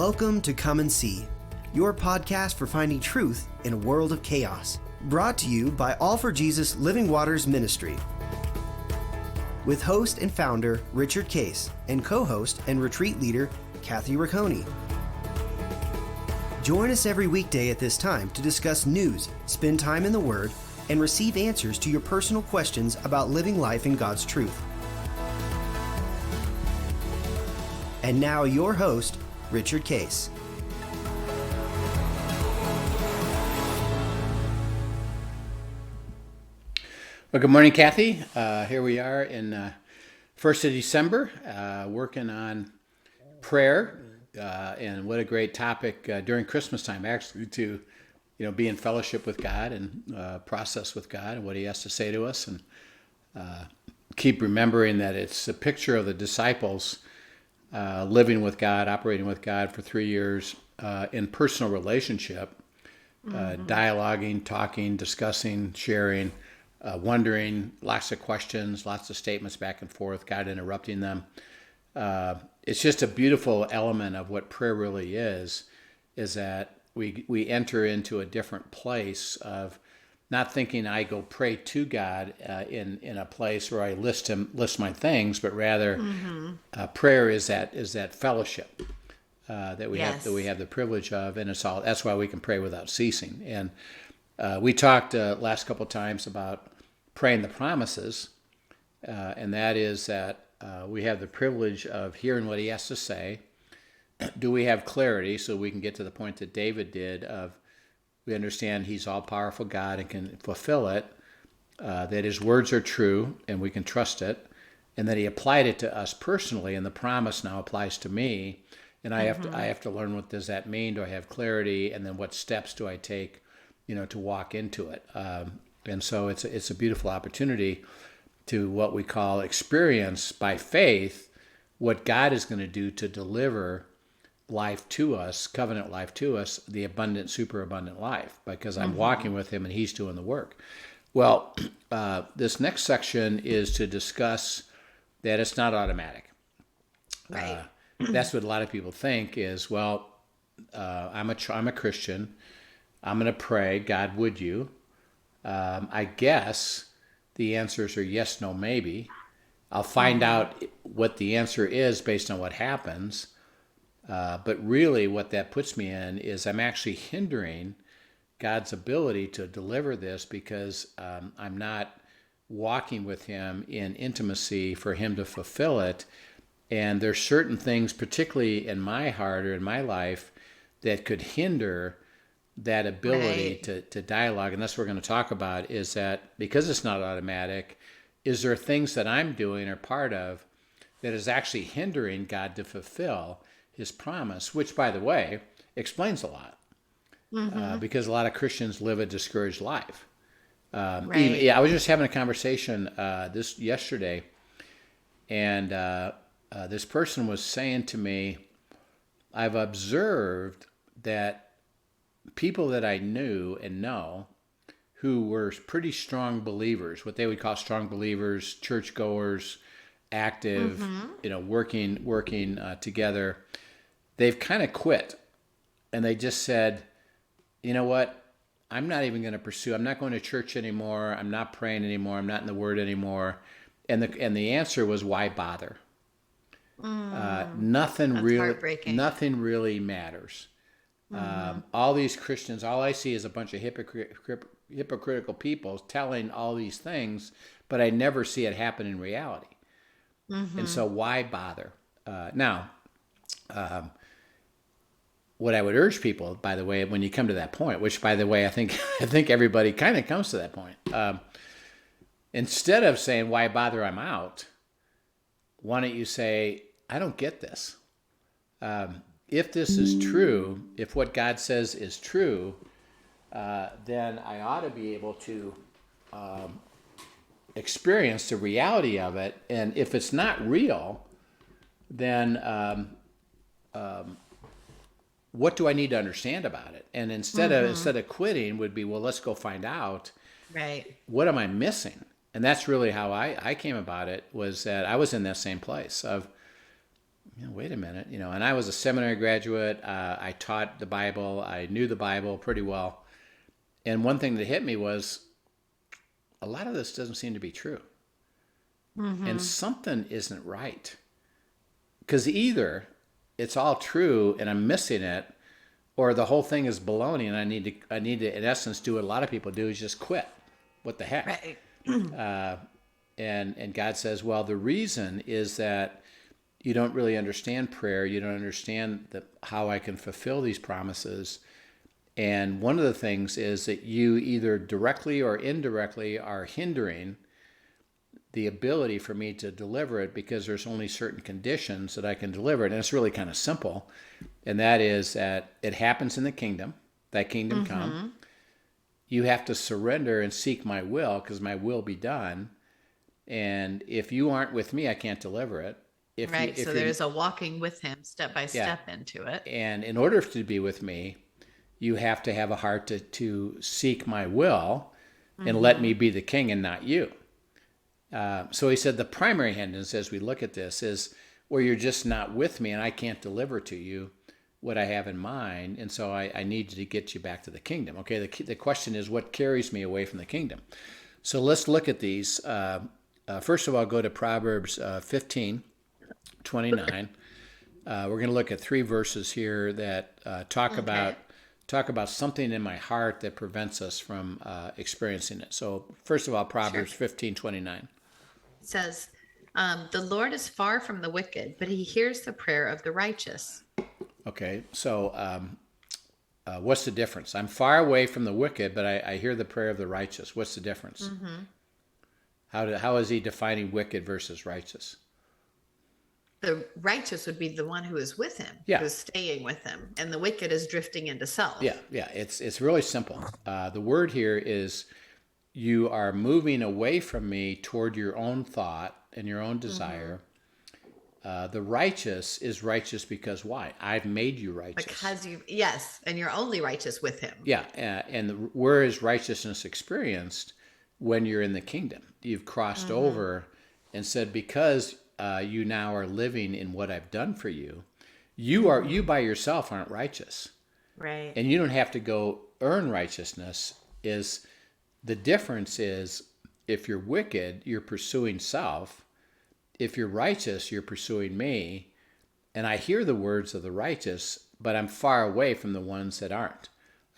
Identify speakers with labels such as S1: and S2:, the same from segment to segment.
S1: Welcome to Come and See, your podcast for finding truth in a world of chaos. Brought to you by All for Jesus Living Waters Ministry. With host and founder Richard Case and co-host and retreat leader Kathy Ricconi. Join us every weekday at this time to discuss news, spend time in the Word, and receive answers to your personal questions about living life in God's truth. And now your host, Richard Case.
S2: Well, good morning, Kathy. Here we are in 1st of December, working on prayer, and what a great topic during Christmas time, actually, to be in fellowship with God and process with God and what He has to say to us, and keep remembering that it's a picture of the disciples living with God, operating with God for 3 years in personal relationship, dialoguing, talking, discussing, sharing, wondering, lots of questions, lots of statements back and forth, God interrupting them. It's just a beautiful element of what prayer really is that we enter into a different place of not thinking I go pray to God in a place where I list my things, but rather prayer is that fellowship that we have the privilege of, and that's why we can pray without ceasing. And we talked last couple of times about praying the promises, and that is that we have the privilege of hearing what He has to say. Do we have clarity so we can get to the point that David did of we understand He's all-powerful God and can fulfill it, that His words are true and we can trust it, and that He applied it to us personally, and the promise now applies to me, and I have to learn what does that mean? Do I have clarity? And then what steps do I take, to walk into it? And so it's a beautiful opportunity to what we call experience by faith what God is going to do to deliver life to us, covenant life to us, the abundant, superabundant life, because I'm walking with Him and He's doing the work. Well, this next section is to discuss that it's not automatic.
S3: Right.
S2: That's what a lot of people think is, well, I'm a Christian. I'm going to pray, God, would you? I guess the answers are yes, no, maybe. I'll find out what the answer is based on what happens. But really what that puts me in is I'm actually hindering God's ability to deliver this because I'm not walking with Him in intimacy for Him to fulfill it. And there's certain things, particularly in my heart or in my life, that could hinder that ability to dialogue. And that's what we're going to talk about, is that because it's not automatic, is there things that I'm doing or part of that is actually hindering God to fulfill His promise, which, by the way, explains a lot, because a lot of Christians live a discouraged life. I was just having a conversation yesterday, and this person was saying to me, I've observed that people that I knew and know who were pretty strong believers, what they would call strong believers, churchgoers, active, working together, they've kind of quit, and they just said, you know what, I'm not even going to pursue, I'm not going to church anymore, I'm not praying anymore, I'm not in the Word anymore. And the answer was, why bother? Nothing really matters. All these Christians, all I see is a bunch of hypocritical people telling all these things, but I never see it happen in reality. And so why bother? Now, what I would urge people, by the way, when you come to that point, which, by the way, I think everybody kind of comes to that point, instead of saying, why bother, I'm out, why don't you say, I don't get this. If this is true, if what God says is true, then I ought to be able to experience the reality of it. And if it's not real, then what do I need to understand about it? And instead of quitting would be, well, let's go find out.
S3: Right.
S2: What am I missing? And that's really how I came about it, was that I was in that same place of wait a minute, and I was a seminary graduate. I taught the Bible. I knew the Bible pretty well. And one thing that hit me was a lot of this doesn't seem to be true. And something isn't right. Because either it's all true and I'm missing it, or the whole thing is baloney and I need to, in essence, do what a lot of people do, is just quit. What the heck?
S3: Right.
S2: And God says, well, the reason is that you don't really understand prayer. You don't understand how I can fulfill these promises. And one of the things is that you either directly or indirectly are hindering the ability for me to deliver it, because there's only certain conditions that I can deliver it. And it's really kind of simple. And that is that it happens in the kingdom, that kingdom come. You have to surrender and seek my will, because my will be done. And if you aren't with me, I can't deliver it.
S3: So there's a walking with him step by step into it.
S2: And in order to be with me, you have to have a heart to seek my will and let me be the king and not you. So he said the primary hindrance, as we look at this, is where you're just not with me and I can't deliver to you what I have in mind. And so I need to get you back to the kingdom. Okay, the question is, what carries me away from the kingdom? So let's look at these. First of all, go to Proverbs 15:29. We're going to look at 3 verses here that talk about something in my heart that prevents us from experiencing it. So first of all, Proverbs 15:29.
S3: It says, the Lord is far from the wicked, but he hears the prayer of the righteous.
S2: Okay, so what's the difference? I'm far away from the wicked, but I hear the prayer of the righteous. What's the difference? How is he defining wicked versus righteous?
S3: The righteous would be the one who is with him, who's staying with him, and the wicked is drifting into self.
S2: Yeah. It's really simple. The word here is you are moving away from me toward your own thought and your own desire. The righteous is righteous because why? I've made you righteous.
S3: Because and you're only righteous with him.
S2: Yeah, and where is righteousness experienced? When you're in the kingdom. You've crossed over and said, because you now are living in what I've done for you, you by yourself aren't righteous.
S3: Right.
S2: And you don't have to go earn righteousness. The difference is, if you're wicked, you're pursuing self. If you're righteous, you're pursuing me. And I hear the words of the righteous, but I'm far away from the ones that aren't.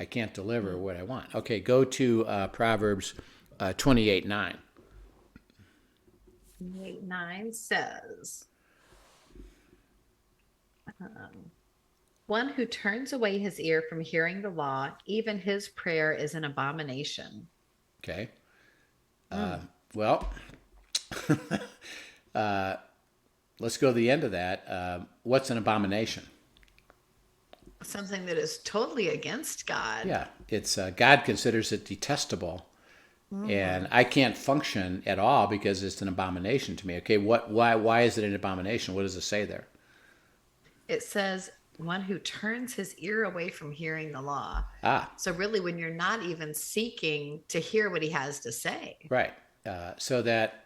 S2: I can't deliver what I want. Okay, go to Proverbs 28:9.
S3: 28:9 says, one who turns away his ear from hearing the law, even his prayer is an abomination.
S2: Okay. Well, let's go to the end of that. What's an abomination?
S3: Something that is totally against God.
S2: Yeah, it's God considers it detestable. And I can't function at all because it's an abomination to me. Okay, why is it an abomination? What does it say there?
S3: It says one who turns his ear away from hearing the law. So really, when you're not even seeking to hear what he has to say. Right.
S2: So that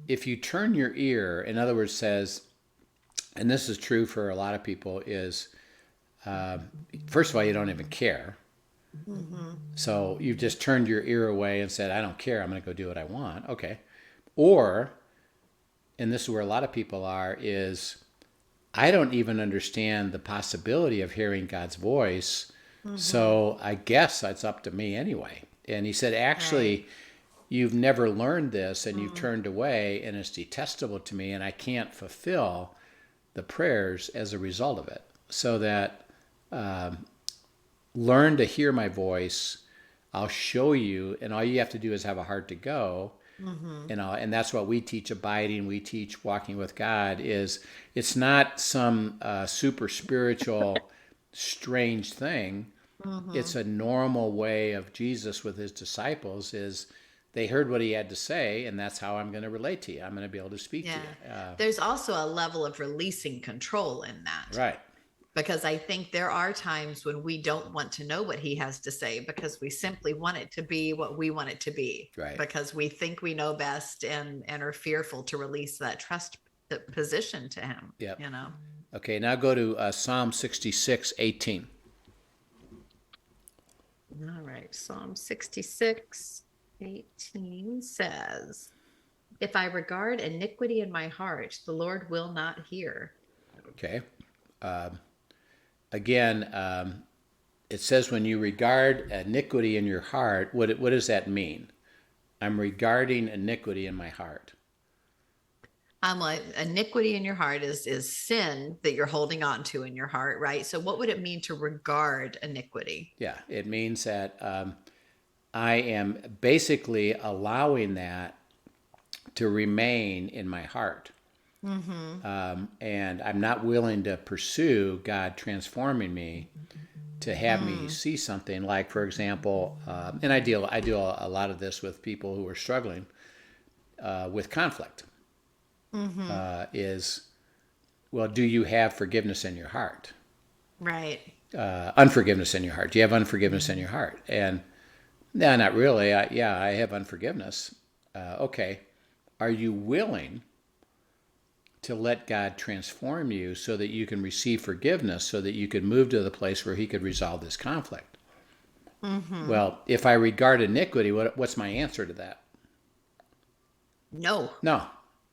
S2: if you turn your ear, in other words, says, and this is true for a lot of people, is first of all, you don't even care. So you've just turned your ear away and said, I don't care, I'm going to go do what I want. Okay. Or, and this is where a lot of people are, is I don't even understand the possibility of hearing God's voice. So I guess it's up to me anyway. And he said, actually, you've never learned this and you've turned away and it's detestable to me and I can't fulfill the prayers as a result of it. So that learn to hear my voice. I'll show you, and all you have to do is have a heart to go. And that's what we teach abiding. We teach walking with God. Is it's not some super spiritual, strange thing. It's a normal way of Jesus with his disciples. Is they heard what he had to say, and that's how I'm going to relate to you. I'm going to be able to speak to you.
S3: There's also a level of releasing control in that.
S2: Right.
S3: Because I think there are times when we don't want to know what he has to say because we simply want it to be what we want it to be.
S2: Right.
S3: Because we think we know best and are fearful to release that trust position to him.
S2: Yep.
S3: You know.
S2: Okay, now go to Psalm 66:18.
S3: All right. Psalm 66:18 says, "If I regard iniquity in my heart, the Lord will not hear."
S2: Okay. Again, it says when you regard iniquity in your heart, what does that mean? I'm regarding iniquity in my heart.
S3: I'm like, iniquity in your heart is sin that you're holding on to in your heart, right? So what would it mean to regard iniquity?
S2: Yeah, it means that I am basically allowing that to remain in my heart. And I'm not willing to pursue God transforming me to have me see something like, for example, and I do a lot of this with people who are struggling with conflict. Is, well, do you have forgiveness in your heart?
S3: Right.
S2: Unforgiveness in your heart. Do you have unforgiveness in your heart? And no, not really. I have unforgiveness. Okay. Are you willing to let God transform you so that you can receive forgiveness, so that you could move to the place where he could resolve this conflict? Well, if I regard iniquity, what's my answer to that?
S3: No.
S2: No.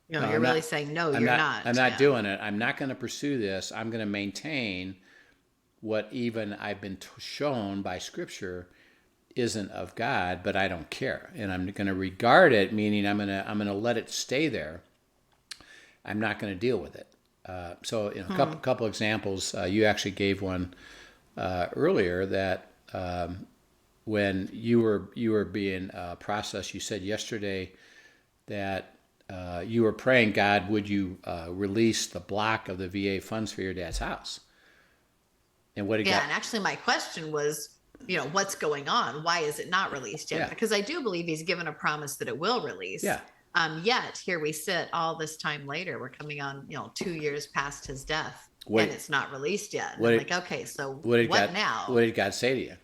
S3: No,
S2: No,
S3: you're
S2: I'm
S3: really
S2: not,
S3: saying no,
S2: I'm
S3: you're
S2: not. I'm not doing it. I'm not going to pursue this. I'm going to maintain what even I've been shown by Scripture isn't of God, but I don't care, and I'm going to regard it, meaning I'm going to let it stay there. I'm not going to deal with it. So, a couple examples. You actually gave one earlier that when you were being processed, you said yesterday that you were praying, God, would you release the block of the VA funds for your dad's house? And what?
S3: And actually, my question was, what's going on? Why is it not released yet?
S2: Yeah.
S3: Because I do believe he's given a promise that it will release.
S2: Yeah.
S3: Yet here we sit all this time later. We're coming on, 2 years past his death, and it's not released yet. And I'm like, okay, so what now?
S2: What did God say to you?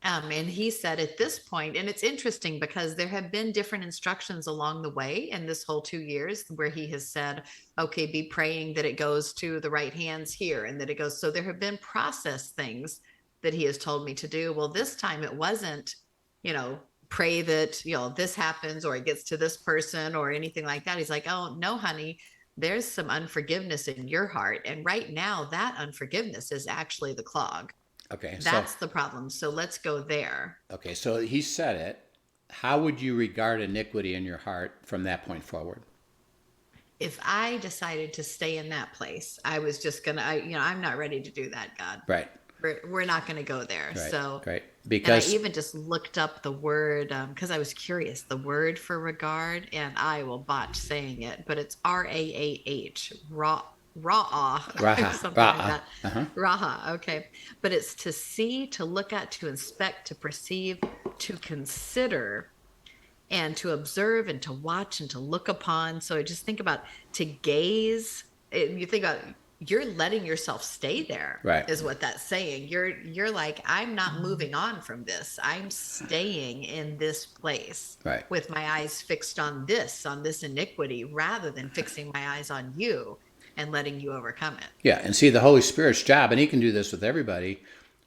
S3: And he said at this point, and it's interesting because there have been different instructions along the way in this whole 2 years where he has said, okay, be praying that it goes to the right hands here and that it goes. So there have been process things that he has told me to do. Well, this time it wasn't, pray that, this happens or it gets to this person or anything like that. He's like, oh, no, honey, there's some unforgiveness in your heart. And right now that unforgiveness is actually the clog.
S2: Okay.
S3: That's the problem. So let's go there.
S2: Okay. So he said it. How would you regard iniquity in your heart from that point forward?
S3: If I decided to stay in that place, I was just going to, I'm not ready to do that, God.
S2: Right.
S3: We're not going to go there.
S2: Right.
S3: So,
S2: right. Because
S3: and I even just looked up the word, because I was curious, the word for regard, and I will botch saying it, but it's RAAH,
S2: Raha,
S3: something like that.
S2: Uh-huh.
S3: Raha, okay. But it's to see, to look at, to inspect, to perceive, to consider, and to observe, and to watch, and to look upon. So I just think about to gaze. You think about you're letting yourself stay there,
S2: right,
S3: is what that's saying. You're like, I'm not moving on from this. I'm staying in this place,
S2: right,
S3: with my eyes fixed on this iniquity, rather than fixing my eyes on you and letting you overcome it.
S2: Yeah, and see, the Holy Spirit's job, and he can do this with everybody,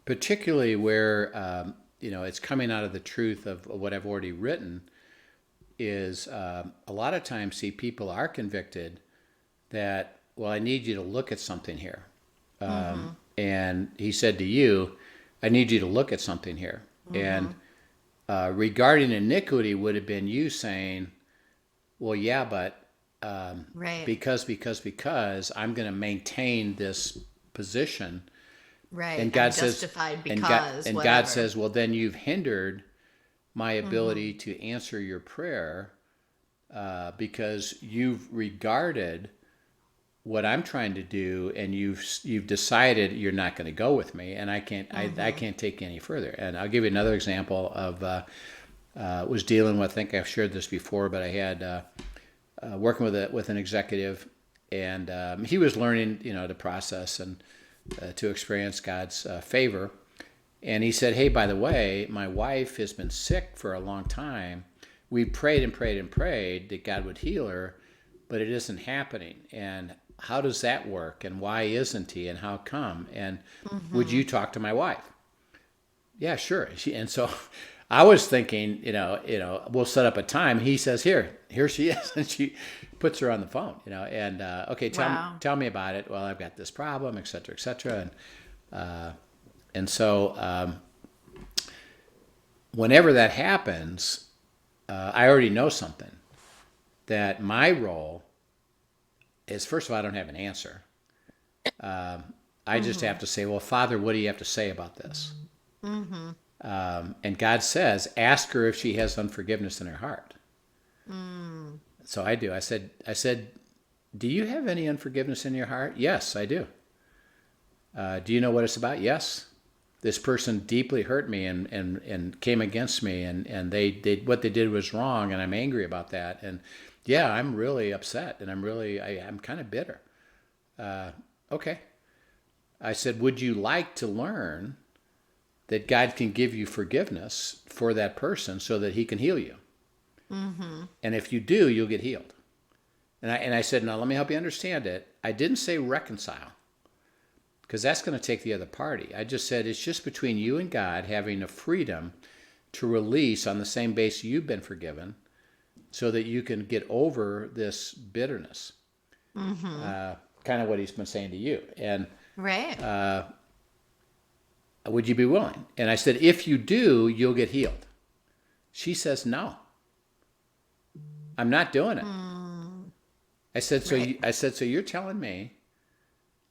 S2: particularly where it's coming out of the truth of what I've already written, is a lot of times, see, people are convicted that, well, I need you to look at something here. And he said to you, I need you to look at something here. And regarding iniquity would have been you saying, well, yeah, but
S3: right.
S2: because I'm going to maintain this position.
S3: Right.
S2: And God
S3: says, justified because, and
S2: God says, well, then you've hindered my ability to answer your prayer because you've regarded what I'm trying to do, and you've decided you're not going to go with me, and I can't take any further. And I'll give you another example of was dealing with. I think I've shared this before, but I had working with an executive, and he was learning, the process and to experience God's favor. And he said, "Hey, by the way, my wife has been sick for a long time. We prayed and prayed and prayed that God would heal her, but it isn't happening. And how does that work? And why isn't he? And how come? And would you talk to my wife? Yeah, sure. And so I was thinking, we'll set up a time. He says, here she is. And she puts her on the phone, and, okay, tell me about it. Well, I've got this problem, et cetera, et cetera. And so whenever that happens, I already know something, that my role is, first of all, I don't have an answer. I just have to say, well, Father, what do you have to say about this? And God says, ask her if she has unforgiveness in her heart. So I do. I said, do you have any unforgiveness in your heart? Yes, I do. Do you know what it's about? Yes. This person deeply hurt me and came against me, and they what they did was wrong, and I'm angry about that. And yeah, I'm really upset, and I'm kind of bitter. Okay. I said, would you like to learn that God can give you forgiveness for that person so that he can heal you? And if you do, you'll get healed. And I said, now let me help you understand it. I didn't say reconcile, because that's going to take the other party. I just said it's just between you and God having a freedom to release on the same basis you've been forgiven, so that you can get over this bitterness. Kind of what he's been saying to you. And
S3: right.
S2: Would you be willing? And I said, if you do, you'll get healed. She says, no, I'm not doing it. I said, so you're telling me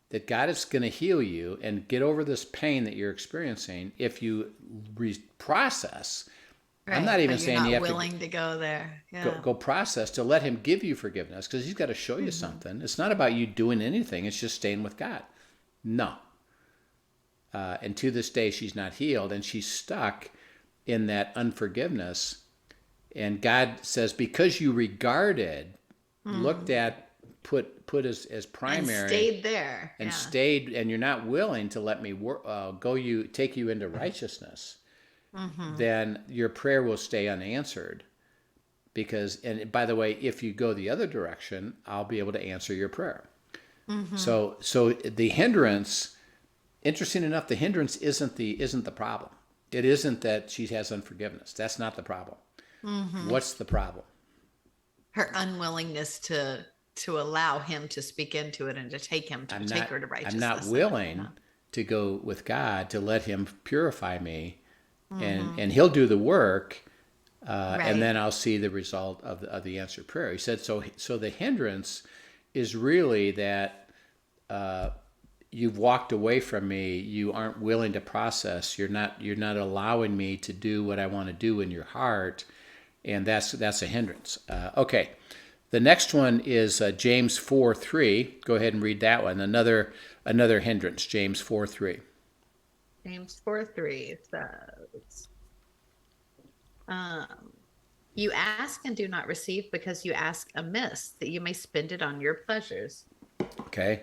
S2: that God is going to heal you and get over this pain that you're experiencing if you process. Right. I'm not even saying you have
S3: willing to go there.
S2: Yeah. Go process to let him give you forgiveness, because he's got to show you something. It's not about you doing anything. It's just staying with God. No. And to this day, she's not healed, and she's stuck in that unforgiveness. And God says, because you regarded, looked at, put as primary,
S3: and stayed there,
S2: and stayed, and you're not willing to let me take you into righteousness, then your prayer will stay unanswered. And by the way, if you go the other direction, I'll be able to answer your prayer. So the hindrance. Interesting enough, the hindrance isn't the problem. It isn't that she has unforgiveness. That's not the problem. What's the problem?
S3: Her unwillingness to allow him to speak into it and to take him to take her to righteousness.
S2: I'm not willing to go with God to let him purify me, and he'll do the work, and then I'll see the result of the answered prayer. He said, so the hindrance is really that you've walked away from me. You aren't willing to process. You're not allowing me to do what I want to do in your heart, and that's a hindrance. Okay, the next one is James 4:3. Go ahead and read that one. Another hindrance. James 4:3.
S3: James 4:3 says, "You ask and do not receive, because you ask amiss, that you may spend it on your pleasures." Okay.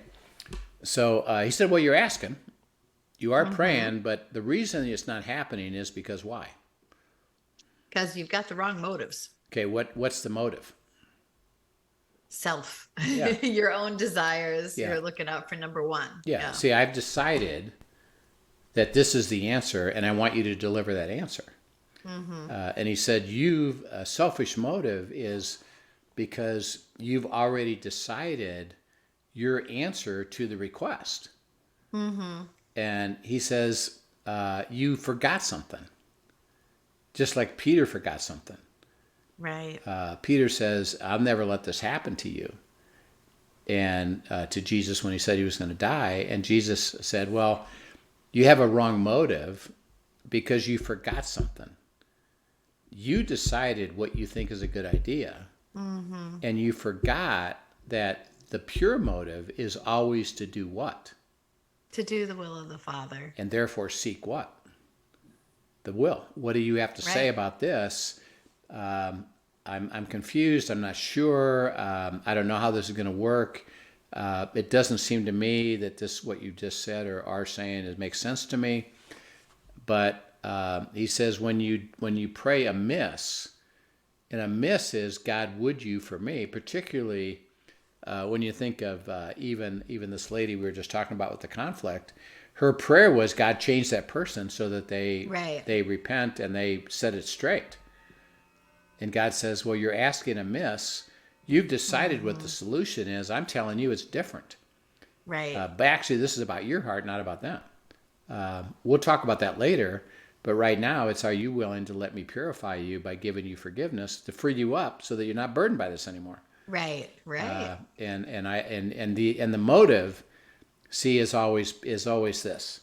S2: So he said, well, you're asking. You are praying, but the reason it's not happening is because why?
S3: Because you've got the wrong motives.
S2: Okay, what's the motive?
S3: Self. Yeah. Your own desires. Yeah. You're looking out for number one.
S2: Yeah. See, I've decided that this is the answer, and I want you to deliver that answer. And he said, a selfish motive is because you've already decided your answer to the request. And he says, you forgot something. Just like Peter forgot something.
S3: Right.
S2: Peter says, I'll never let this happen to you. And to Jesus when he said he was going to die. And Jesus said, well, you have a wrong motive because you forgot something. You decided what you think is a good idea. And you forgot that the pure motive is always to do what?
S3: To do the will of the Father.
S2: And therefore seek what? The will. What do you have to say about this? I'm confused. I'm not sure. I don't know how this is going to work. It doesn't seem to me that what you just said or are saying makes sense to me. But he says when you pray amiss, and amiss is, God, would you for me, particularly when you think of even this lady we were just talking about with the conflict, her prayer was God change that person so that they repent and they set it straight. And God says, well, you're asking amiss. You've decided what the solution is. I'm telling you it's different.
S3: Right.
S2: But actually, this is about your heart, not about them. We'll talk about that later. But right now, it's, are you willing to let me purify you by giving you forgiveness to free you up so that you're not burdened by this anymore?
S3: Right.
S2: And the motive, see, is always this.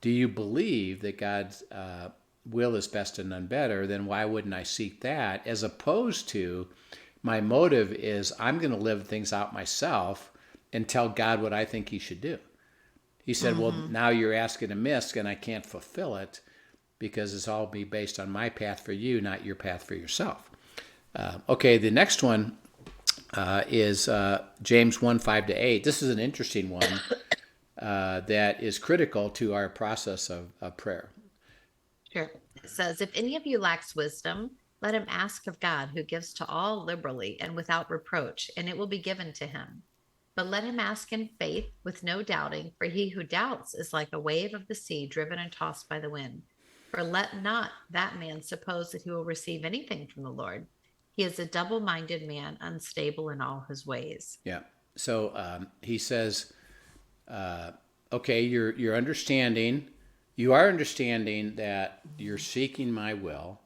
S2: Do you believe that God's will is best and none better? Then why wouldn't I seek that? As opposed to, my motive is I'm going to live things out myself and tell God what I think he should do. He said, well, now you're asking amiss and I can't fulfill it because it's all be based on my path for you, not your path for yourself. Okay, the next one is James 1:5-8. This is an interesting one that is critical to our process of prayer.
S3: Sure. It says, if any of you lacks wisdom, let him ask of God, who gives to all liberally and without reproach, and it will be given to him. But let him ask in faith with no doubting, for he who doubts is like a wave of the sea driven and tossed by the wind. For let not that man suppose that he will receive anything from the Lord. He is a double-minded man, unstable in all his ways.
S2: Yeah. So he says, okay, you're understanding, you are understanding that you're seeking my will,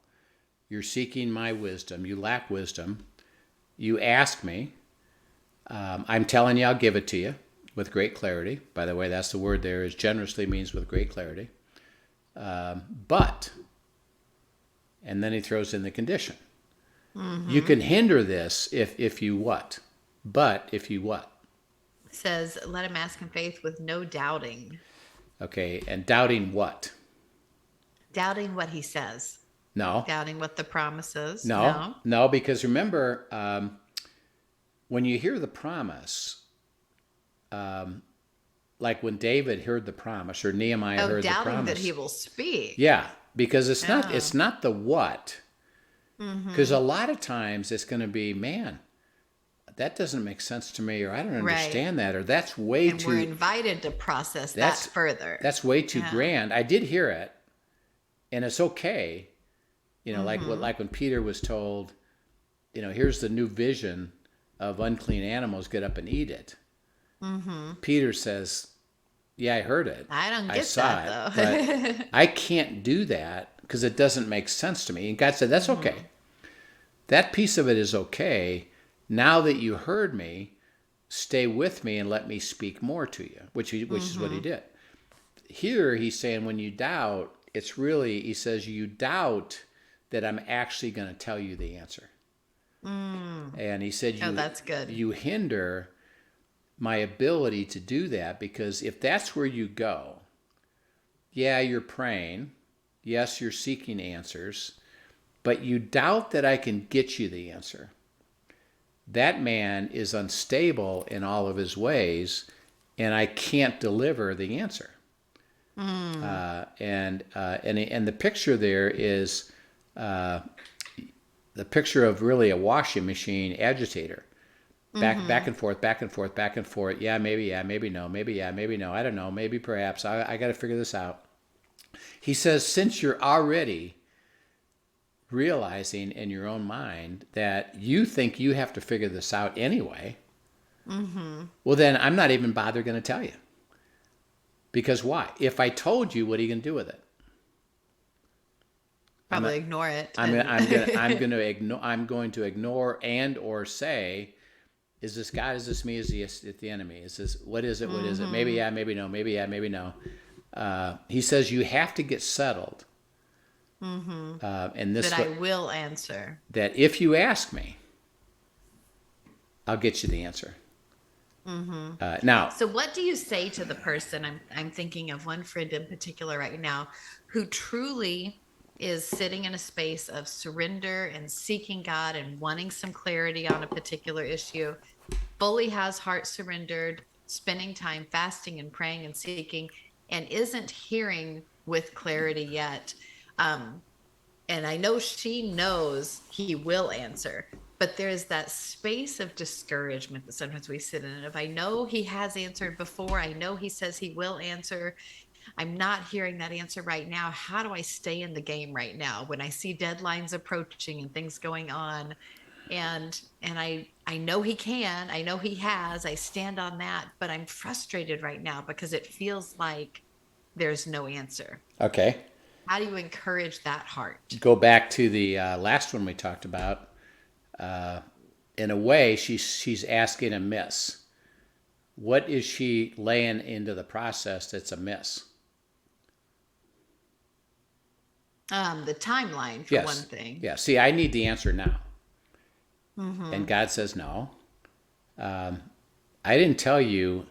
S2: you're seeking my wisdom, you lack wisdom, you ask me, I'm telling you I'll give it to you with great clarity. By the way, that's the word there, is generously means with great clarity. But, and then he throws in the condition. You can hinder this if you what? But if you what?
S3: It says, let him ask in faith with no doubting.
S2: Okay, and doubting what?
S3: Doubting what he says.
S2: No.
S3: Doubting what the promise is.
S2: No, because remember, when you hear the promise, like when David heard the promise or Nehemiah heard the promise.
S3: Doubting that he will speak.
S2: Yeah, because it's not the what. Because a lot of times it's going to be, man, that doesn't make sense to me, or I don't understand that, or that's way too.
S3: And we're invited to process that further.
S2: That's way too grand. I did hear it, and it's okay. Like when Peter was told, here's the new vision of unclean animals, get up and eat it. Peter says, yeah, I heard it.
S3: I saw it,
S2: though. But I can't do that because it doesn't make sense to me. And God said, that's okay. That piece of it is okay. Now that you heard me, stay with me and let me speak more to you, which is what he did. Here he's saying when you doubt, it's really, he says, you doubt that I'm actually going to tell you the answer. And he said,
S3: that's good.
S2: You hinder my ability to do that, because if that's where you go, yeah, you're praying, yes, you're seeking answers, but you doubt that I can get you the answer. That man is unstable in all of his ways, and I can't deliver the answer. And the picture there is the picture of really a washing machine agitator. Back and forth, back and forth, back and forth. Yeah, maybe no. Maybe yeah, maybe no. I don't know. Maybe, perhaps. I got to figure this out. He says, since you're already realizing in your own mind that you think you have to figure this out anyway, well, then I'm not even going to tell you. Because why? If I told you, what are you going to do with it?
S3: Probably ignore it.
S2: I'm going to ignore and or say, is this God? Is this me? Is it the enemy? Is this, what is it? What is it? Maybe yeah, maybe no. Maybe yeah, maybe no. He says you have to get settled. And this,
S3: that I will answer.
S2: That if you ask me, I'll get you the answer. Now,
S3: so what do you say to the person? I'm thinking of one friend in particular right now who truly is sitting in a space of surrender and seeking God and wanting some clarity on a particular issue, fully has heart surrendered, spending time fasting and praying and seeking, and isn't hearing with clarity yet. And I know she knows he will answer, but there's that space of discouragement that sometimes we sit in. If I know he has answered before, I know he says he will answer, I'm not hearing that answer right now. How do I stay in the game right now when I see deadlines approaching and things going on? And I know he can, I know he has, I stand on that, but I'm frustrated right now because it feels like there's no answer.
S2: Okay.
S3: How do you encourage that heart?
S2: Go back to the last one we talked about. In a way, she's asking a miss. What is she laying into the process that's a miss?
S3: The timeline for one
S2: Yes.
S3: thing.
S2: Yeah. See, I need the answer now.
S3: Mm-hmm.
S2: And God says no. I didn't tell you.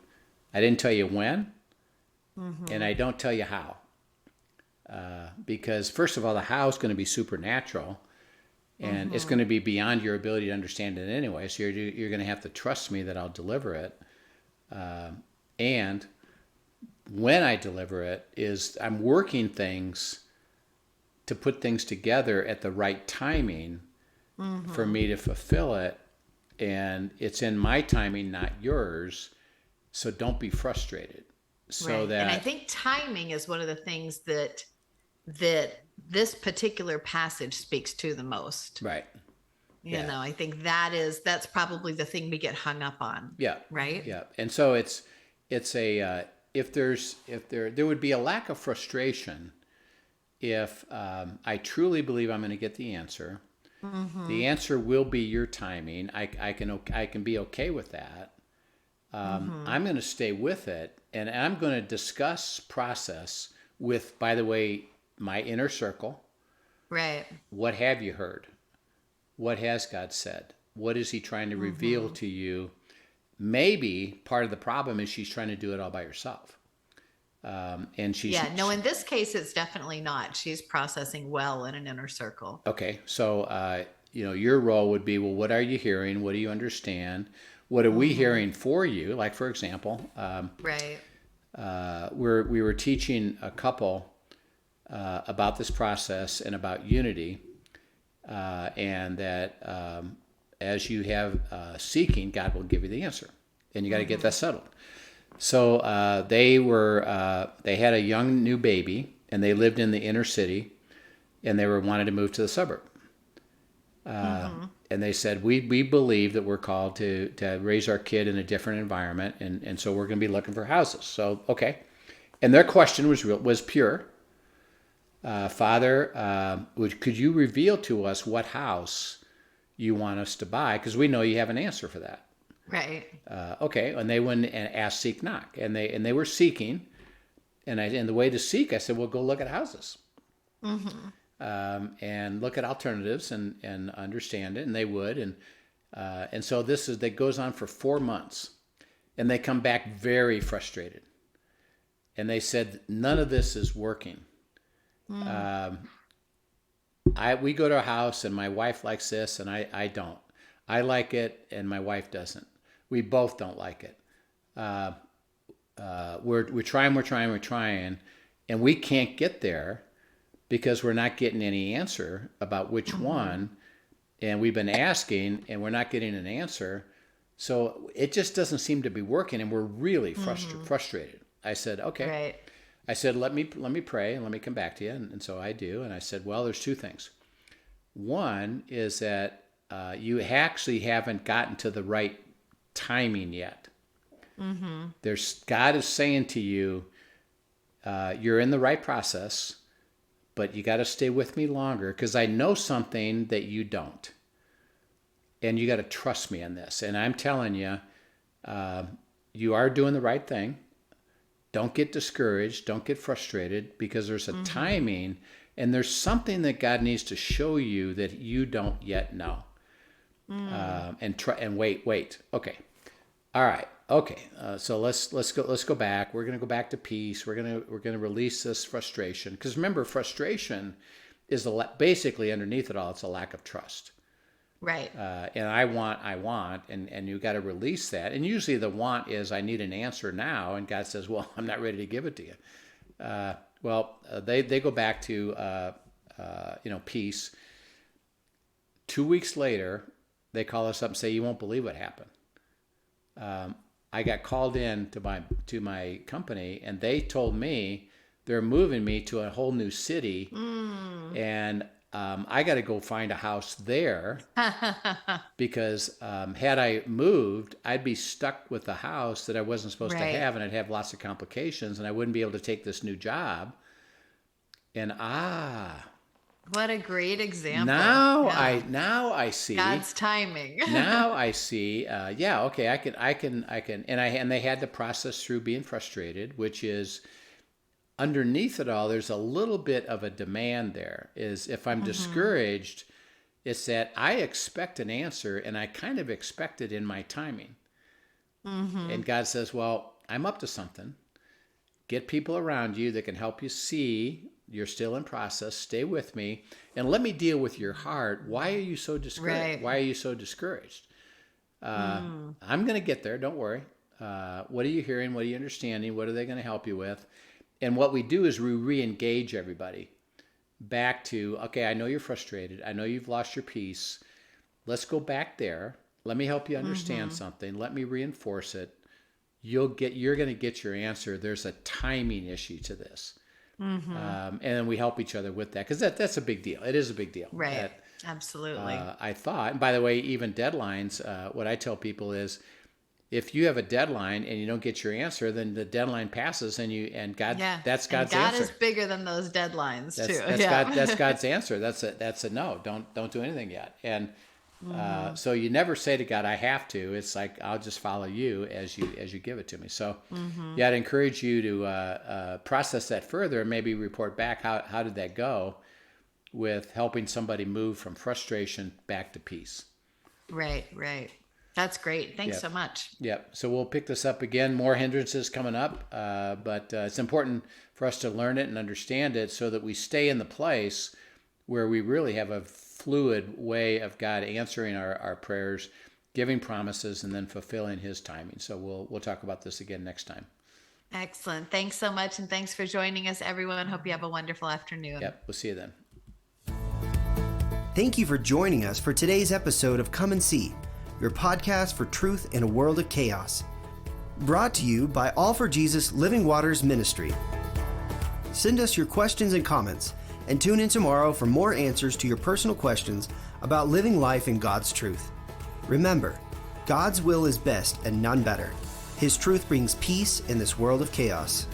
S2: I didn't tell you when, and I don't tell you how. Because first of all, the how is going to be supernatural, and it's going to be beyond your ability to understand it anyway. So you're going to have to trust me that I'll deliver it. And when I deliver it, is I'm working things to put things together at the right timing for me to fulfill it. And it's in my timing, not yours. So don't be frustrated. So
S3: Right.
S2: that,
S3: And I think timing is one of the things that this particular passage speaks to the most.
S2: right.
S3: You
S2: Yeah.
S3: know, I think that's probably the thing we get hung up on.
S2: Yeah.
S3: Right?
S2: Yeah. And so it's a, if there would be a lack of frustration if I truly believe I'm going to get the answer. The answer will be your timing. I can be okay with that. I'm going to stay with it, and I'm going to discuss process with, by the way, my inner circle.
S3: Right.
S2: What have you heard? What has God said? What is he trying to reveal to you? Maybe part of the problem is she's trying to do it all by herself. And she's
S3: Yeah. No, in this case, it's definitely not. She's processing well in an inner circle.
S2: okay. So, your role would be, well, what are you hearing? What do you understand? What are we hearing for you? Like, for example,
S3: Right.
S2: we were teaching a couple about this process and about unity, and that as you have seeking, God will give you the answer, and you got to get that settled. So they had a young new baby, and they lived in the inner city, and they wanted to move to the suburb. And they said, we believe that we're called to raise our kid in a different environment, and so we're going to be looking for houses. So, okay. And their question was pure. Father, could you reveal to us what house you want us to buy? Because we know you have an answer for that.
S3: Right.
S2: Okay. And they went and asked, seek, knock. And they were seeking. And the way to seek, I said, well, go look at houses. And look at alternatives and understand it, and they would, and so that goes on for 4 months, and they come back very frustrated, and they said none of this is working. We go to a house, and my wife likes this, and I don't. I like it, and my wife doesn't. We both don't like it. We're trying, and we can't get there because we're not getting any answer about which one, and we've been asking, and we're not getting an answer. So it just doesn't seem to be working, and we're really frustrated. I said, okay.
S3: Right.
S2: I said, let me pray, and let me come back to you. And so I do. And I said, well, there's two things. One is that you actually haven't gotten to the right timing yet. God is saying to you, you're in the right process, but you got to stay with me longer because I know something that you don't. And you got to trust me on this. And I'm telling you, you are doing the right thing. Don't get discouraged. Don't get frustrated because there's a timing and there's something that God needs to show you that you don't yet know. And wait. Okay. All right. Okay. So let's go back. We're going to go back to peace. We're going to release this frustration. Because remember, frustration is basically underneath it all. It's a lack of trust.
S3: Right.
S2: And I want, and you got to release that. And usually the want is I need an answer now. And God says, well, I'm not ready to give it to you. They go back to, peace. 2 weeks later, they call us up and say, you won't believe what happened. I got called in to my company, and they told me they're moving me to a whole new city, and I got to go find a house there because had I moved, I'd be stuck with a house that I wasn't supposed to have, and I'd have lots of complications, and I wouldn't be able to take this new job. And
S3: what a great example.
S2: Now I see
S3: God's timing.
S2: Now I see. Okay, I can, and they had to process through being frustrated, which is underneath it all. There's a little bit of a demand there. Is if I'm discouraged, it's that I expect an answer, and I kind of expect it in my timing. And God says, "Well, I'm up to something. Get people around you that can help you see you're still in process. Stay with me, and let me deal with your heart. Why are you so discouraged?
S3: Right.
S2: Why are you so discouraged? I'm going to get there. Don't worry. What are you hearing? What are you understanding? What are they going to help you with?" And what we do is we re-engage everybody back to, okay, I know you're frustrated. I know you've lost your peace. Let's go back there. Let me help you understand something. Let me reinforce it. You're going to get your answer. There's a timing issue to this. And then we help each other with that, because that's a big deal. It is a big deal.
S3: Right. Absolutely.
S2: I thought, and by the way, even deadlines, what I tell people is, if you have a deadline and you don't get your answer, then the deadline passes, and God, that's God's
S3: God
S2: answer.
S3: is bigger than those deadlines too.
S2: That's God's answer. That's a no. Don't do anything yet. And so you never say to God, I have to. It's like, I'll just follow you as you give it to me. So I'd encourage you to process that further and maybe report back how did that go with helping somebody move from frustration back to peace.
S3: Right. That's great. Thanks so much.
S2: Yep. So we'll pick this up again. More hindrances coming up, but it's important for us to learn it and understand it so that we stay in the place where we really have a fluid way of God answering our prayers, giving promises, and then fulfilling His timing. So we'll talk about this again next time.
S3: Excellent. Thanks so much, and thanks for joining us, everyone. Hope you have a wonderful afternoon.
S2: Yep. We'll see you then.
S1: Thank you for joining us for today's episode of Come and See, your podcast for truth in a world of chaos. Brought to you by All for Jesus Living Waters Ministry. Send us your questions and comments, and tune in tomorrow for more answers to your personal questions about living life in God's truth. Remember, God's will is best and none better. His truth brings peace in this world of chaos.